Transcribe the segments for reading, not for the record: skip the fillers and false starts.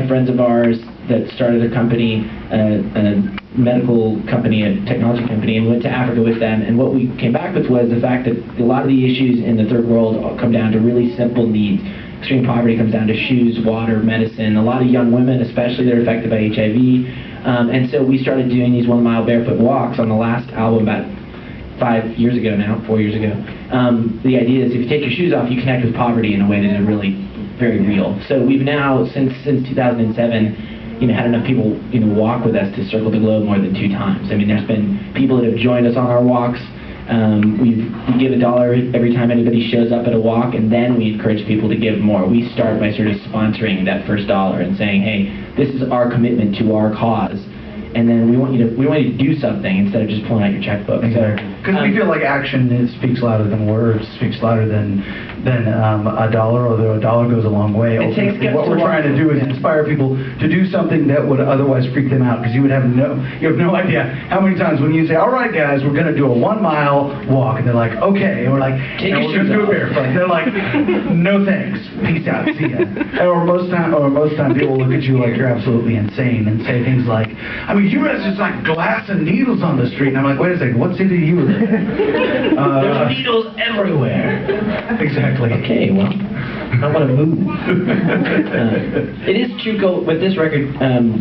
by friends of ours that started a company, a medical company, a technology company, and went to Africa with them. And what we came back with was the fact that a lot of the issues in the third world come down to really simple needs. Extreme poverty comes down to shoes, water, medicine. A lot of young women, especially, that are affected by HIV. And so we started doing these 1 mile barefoot walks on the last album about 4 years ago. The idea is if you take your shoes off, you connect with poverty in a way that is really very real. So we've now, since 2007, had enough people walk with us to circle the globe more than 2 times. I mean, there's been people that have joined us on our walks. We give $1 every time anybody shows up at a walk, and then we encourage people to give more. We start by sort of sponsoring that first $1 and saying, hey, this is our commitment to our cause. And then we want you to do something instead of just pulling out your checkbook. Exactly. Because we feel like action speaks louder than words, speaks louder than $1, although $1 goes a long way. What we're trying to do is inspire people to do something that would otherwise freak them out, because you have no idea how many times when you say, all right guys, we're going to do a 1 mile walk, and they're like, okay, and we're like, take your shoes off. They're like, no thanks, peace out, see ya. Or most time people look at you like you're absolutely insane and say things like, I mean, you guys just like glass and needles on the street, and I'm like, wait a second, what city do you live in? There's needles everywhere. Exactly. Okay, well, I want to move. It is true with this record,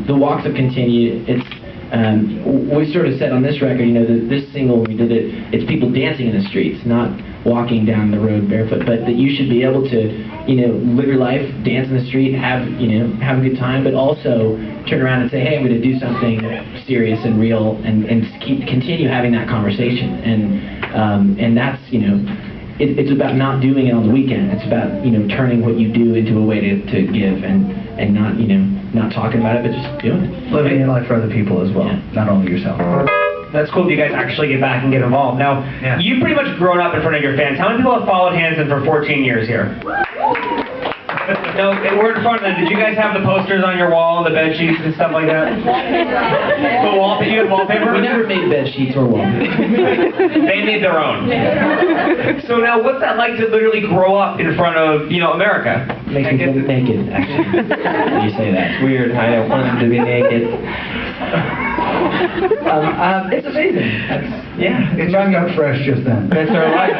the walks have continued. We sort of said on this record, this single, we did it, it's people dancing in the streets, not walking down the road barefoot, but that you should be able to, live your life, dance in the street, have a good time, but also turn around and say, hey, I'm going to do something serious and real, and continue having that conversation. And that's, it's about not doing it on the weekend. It's about, turning what you do into a way to give, and not, not talking about it, but just doing it. Living your life for other people as well, not only yourself. That's cool that you guys actually get back and get involved. Now, you've pretty much grown up in front of your fans. How many people have followed Hanson for 14 years here? No, we're in front of them. Did you guys have the posters on your wall, the bed sheets and stuff like that? The wallpaper? You had wallpaper? We never made bed sheets or wallpaper. They made their own. So now, what's that like to literally grow up in front of, Makes me feel naked, actually. When you say that. It's weird. I don't want them to be naked. It's amazing. It just got fresh just then. That's our life.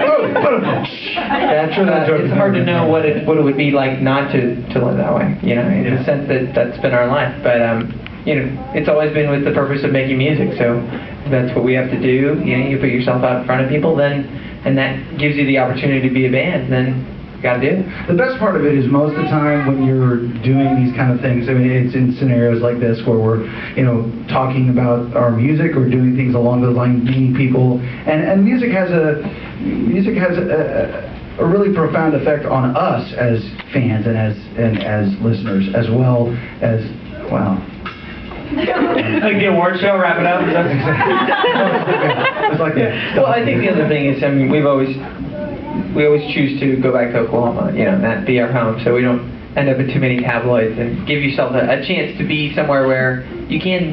It's hard to know what it would be like not to live that way, in the sense that that's been our life. But it's always been with the purpose of making music. So that's what we have to do. You put yourself out in front of people, and that gives you the opportunity to be a band. Then you gotta do it. The best part of it is most of the time when you're doing these kind of things, I mean, it's in scenarios like this where we're, talking about our music or doing things along those lines, meeting people, and music has a really profound effect on us as fans and as listeners, as well as, wow. Like the award show, wrap it up? It's like that. Well, I think the other thing is, we always choose to go back to Oklahoma, and that be our home, so we don't end up in too many tabloids, and give yourself a chance to be somewhere where you can,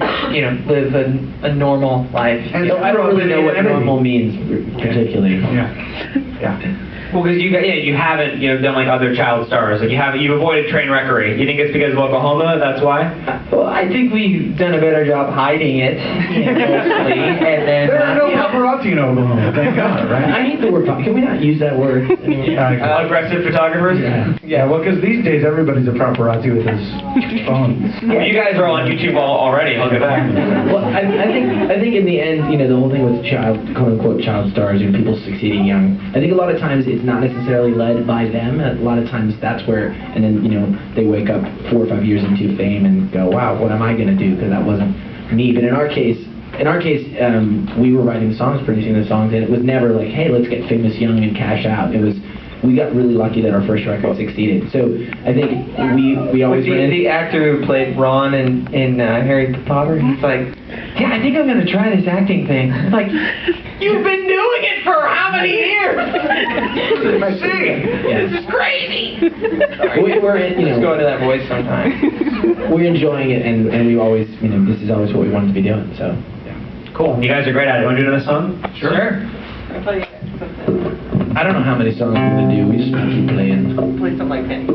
live a normal life. And I don't really know what normal means, particularly. Yeah. Well, because you haven't done like other child stars. Like you've avoided train wreckery. You think it's because of Oklahoma? That's why? Well, I think we've done a better job hiding it, mostly. And then there are no paparazzi in Oklahoma. Thank God, right? I hate the word. Can we not use that word? Aggressive photographers. Yeah. Well, because these days everybody's a paparazzi with his phones. Well, you guys are on YouTube already. Look at that. Well, I think in the end, the whole thing with quote unquote child stars, people succeeding young. I think a lot of times it's not necessarily led by them. A lot of times that's where, and then they wake up 4 or 5 years into fame and go, wow, what am I going to do? Because that wasn't me. But in our case, we were writing the songs, producing the songs, and it was never like, hey, let's get famous young and cash out. It was, we got really lucky that our first record succeeded. So I think we always the actor who played Ron in Harry Potter, he's like, yeah, I think I'm going to try this acting thing. I'm like, you've been doing it for how many years? This is crazy. We're Let's go into that voice sometime. We're enjoying it, and we always, this is always what we wanted to be doing. So, cool. You guys are great at it. Want to do another song? Sure. I don't know how many songs we're going to do. We just keep playing. Play something like Penny.